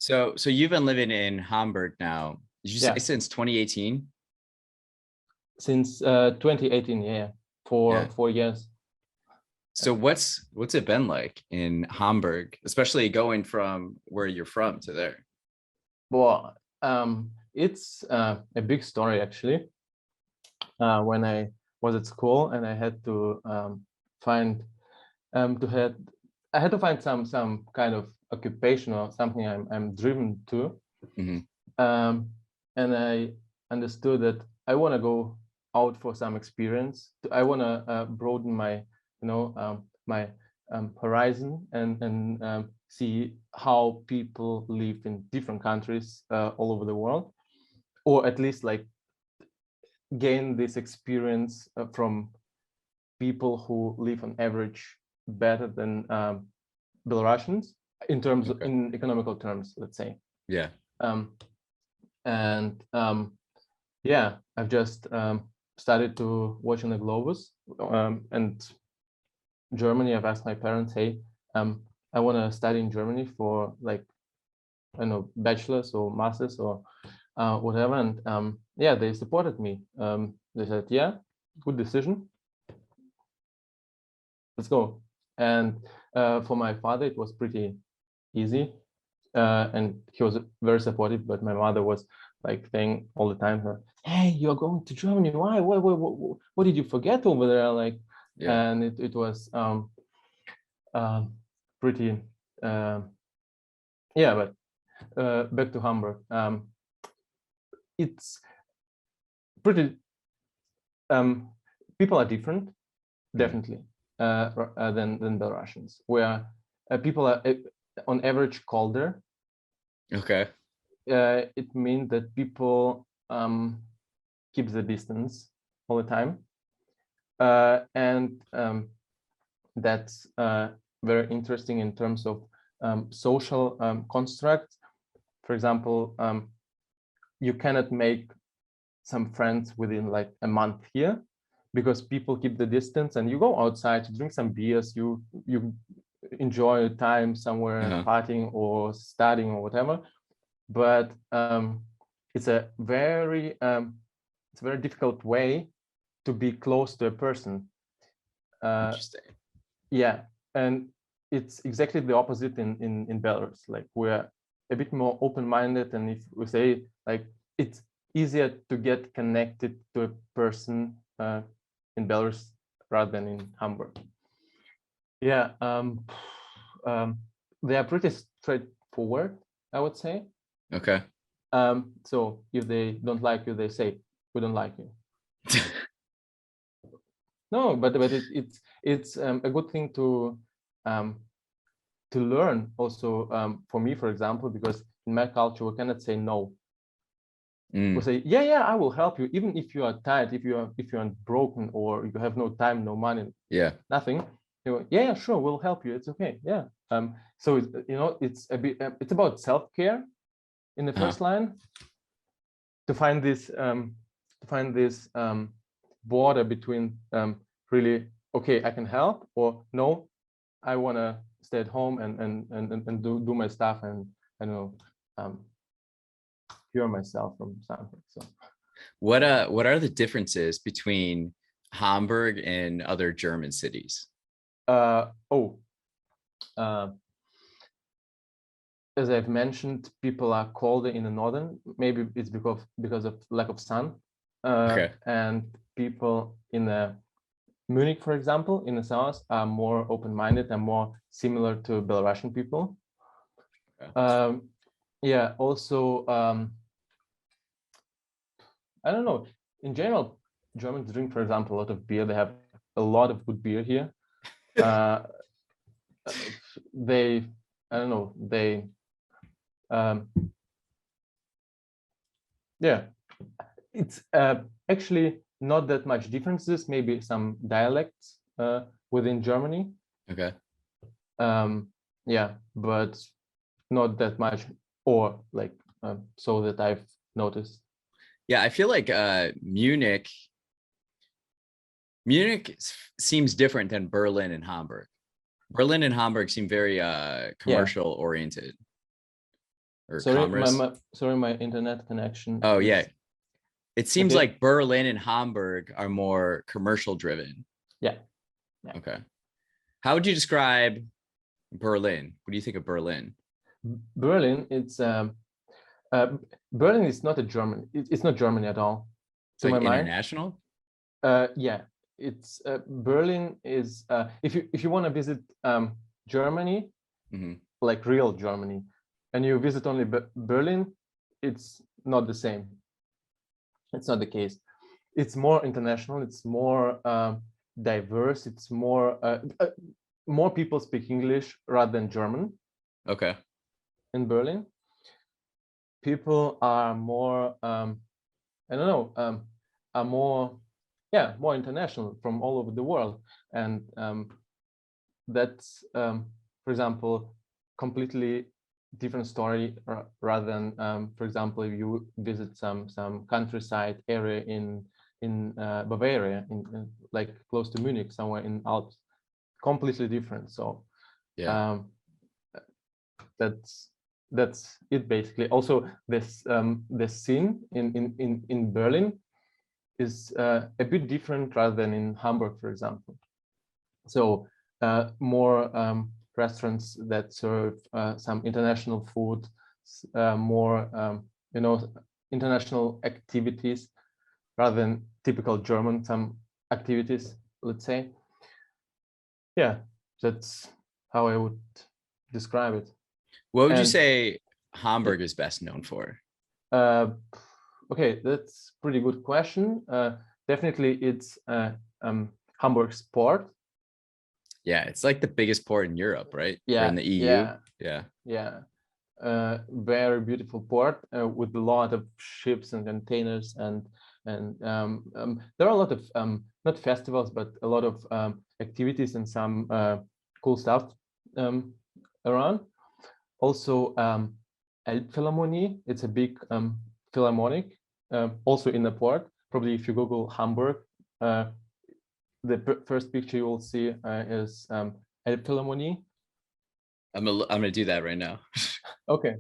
So you've been living in Hamburg now. Did you say Yeah, since 2018? since 2018. Yeah, for Yeah. 4 years. So what's it been like in Hamburg, especially going from where you're from to there? Well, it's a big story actually. When I was at school and I had to find to had I had to find some kind of occupation or something I'm driven to. Hmm. um, and I understood that I want to go out for some experience. I want to broaden my, my horizon and see how people live in different countries all over the world, or at least like gain this experience from people who live on average better than Belarusians in terms of, Okay. in economical terms, let's say. Yeah. Um, and yeah, I've just started to watch on the Globus, and Germany. I've asked my parents, hey, I want to study in Germany for like, I don't know, bachelor's or master's or whatever. And yeah, they supported me. They said, yeah, good decision, let's go. And for my father, it was pretty easy. And he was very supportive, but my mother was like saying all the time, hey, you're going to Germany, why, what did you forget over there, like? Yeah. And it was pretty yeah. But back to Hamburg, it's pretty people are different, Mhm. definitely, than the Russians, where people are on average colder. Okay. It means that people keep the distance all the time, and that's very interesting in terms of social constructs. For example, you cannot make some friends within like a month here because people keep the distance, and you go outside to drink some beers, you enjoy time somewhere Uh-huh. partying or studying or whatever. But it's a very difficult way to be close to a person. Interesting. Yeah, and it's exactly the opposite in Belarus. Like, we're a bit more open-minded, and if we say like, it's easier to get connected to a person in Belarus rather than in Hamburg. Yeah, they are pretty straightforward, I would say. Okay. So if they don't like you, they say, we don't like you. No, but it's a good thing um, to learn also, for me, for example, because in my culture we cannot say no. We say, yeah, I will help you, even if you are tired, if you're broken, or you have no time, no money, Yeah. nothing. You go, yeah, sure, we'll help you, it's okay. Yeah. So it's a bit it's about self-care in the Uh-huh. first line, to find this border between really, okay, I can help, or no, I want to stay at home and do my stuff, and I don't know, cure myself from something. So What are the differences between Hamburg and other German cities? oh, uh, as I've mentioned, people are colder in the northern. Maybe it's because of lack of sun, Okay. and people in the Munich, for example, in the south, are more open-minded and more similar to Belarusian people. Yeah. Yeah, also, I don't know, in general, Germans drink, for example, a lot of beer. They have a lot of good beer here. uh, they, I don't know, they, um, yeah, it's actually not that much differences, maybe some dialects within Germany. Okay. Yeah, but not that much, or like, so that I've noticed. Yeah, I feel like Munich seems different than Berlin and Hamburg. Berlin and Hamburg seem very Yeah, commercial oriented. or Sorry, commerce? my internet connection Oh yeah, is it seems okay. like Berlin and Hamburg are more commercial driven. Yeah, yeah. Okay. How would you describe Berlin? What do you think of Berlin? Berlin, uh, Berlin is not a German. It's not Germany at all, It's to like my mind. international. Yeah, it's Berlin is if you want to visit Germany, Hmm. like real Germany, and you visit only Berlin, it's not the same. It's not the case. It's more international. It's more diverse. It's more people speak English rather than German Okay. in Berlin. People are more I don't know are more more international from all over the world, and that's for example completely different story rather than for example if you visit some countryside area in Bavaria like close to Munich somewhere in Alps, completely different. So Yeah. um, that's that's it basically. Also this the scene in Berlin is a bit different rather than in Hamburg, for example. So more restaurants that serve some international food, more international activities rather than typical German some activities, let's say. Yeah, that's how I would describe it. What would you And say Hamburg is best known for? uh, okay, that's pretty good question. Definitely, it's Hamburg Sport. Yeah, it's like the biggest port in Europe, right? Or in Yeah, the EU. yeah, Yeah. yeah. Very beautiful port with a lot of ships and containers, and there are a lot of not festivals but a lot of activities and some cool stuff around. Also, Elbphilharmonie, it's a big philharmonic, also in the port. Probably if you Google Hamburg, the first picture you will see is Elbphilharmonie. I'm gonna do that right now. Okay.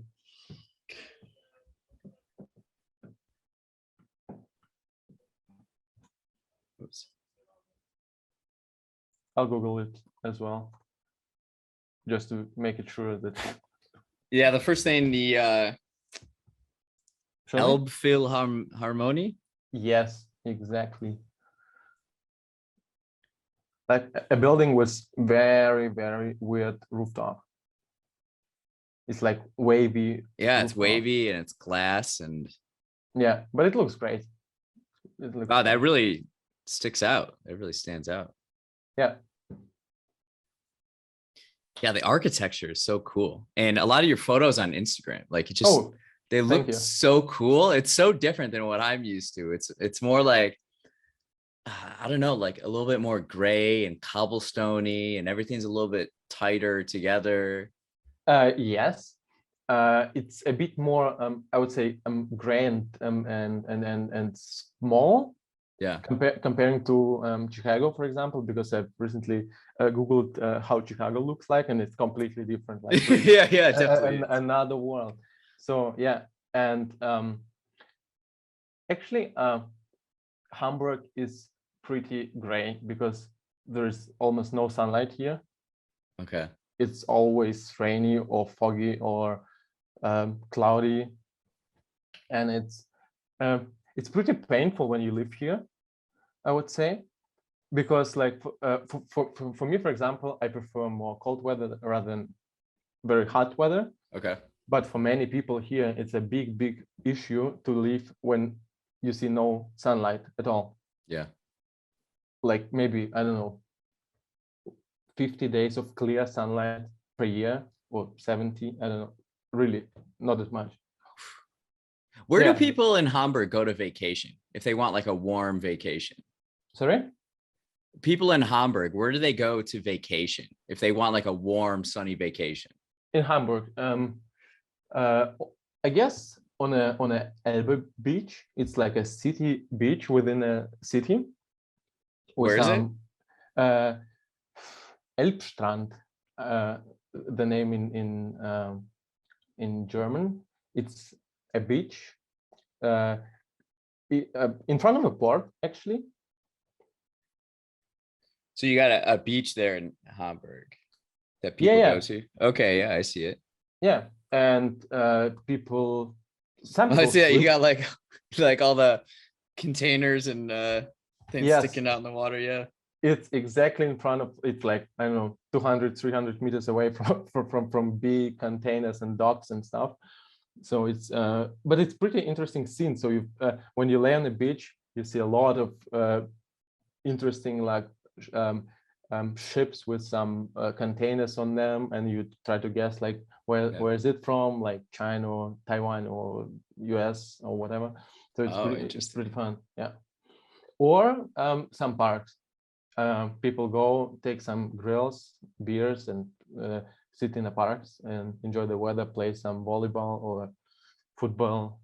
Oops. I'll Google it as well, just to make it sure that. Yeah, the first thing, the Shall we? Elbphilharmonie. Yes, exactly. Like a building with very, very weird rooftop. It's like wavy Yeah, it's rooftop. wavy and it's glass and Yeah, but it looks great. It looks wow, great. that really sticks out. It really stands out. Yeah. Yeah, the architecture is so cool. And a lot of your photos on Instagram, like it just Oh, they thank look you. so cool. It's so different than what I'm used to. It's more like I don't know, like a little bit more gray and cobblestoney, and everything's a little bit tighter together. Yes. It's a bit more, I would say, grand and small Yeah. comparing to Chicago, for example, because I've recently Googled how Chicago looks like, and it's completely different, like really Yeah, yeah, definitely. another world. So yeah, and actually, Hamburg is pretty gray because there's almost no sunlight here. Okay. It's always rainy or foggy or cloudy, and it's pretty painful when you live here, I would say, because like for me, for example, I prefer more cold weather rather than very hot weather. Okay. But for many people here, it's a big issue to live when you see no sunlight at all. Yeah. Like maybe, I don't know, 50 days of clear sunlight per year or 70, I don't know, really not that much. Where do Yeah, people in Hamburg go to vacation if they want like a warm vacation? sorry? People in Hamburg, where do they go to vacation if they want like a warm, sunny vacation? In Hamburg, uh, I guess on a Elbe beach, it's like a city beach within a city with Where is it? some Elbstrand, the name in German. it's a beach in front of a port, actually. So you got a beach there in Hamburg that Yeah, people yeah, go to? Okay, yeah, I see it. yeah. And people, some Oh, I people see that you swim. got like all the containers and things Yes, sticking out in the water. Yeah. it's exactly in front of, it's like, I don't know, 200, 300 meters away from big containers and docks and stuff. So it's, but it's pretty interesting scene. So you, when you lay on the beach, you see a lot of interesting like ships with some containers on them, and you try to guess like where is it from, like China or Taiwan or US or whatever. So it's Oh, pretty interesting. fun, yeah. Or some parks. People go take some grills, beers, and sit in the parks and enjoy the weather, play some volleyball or football,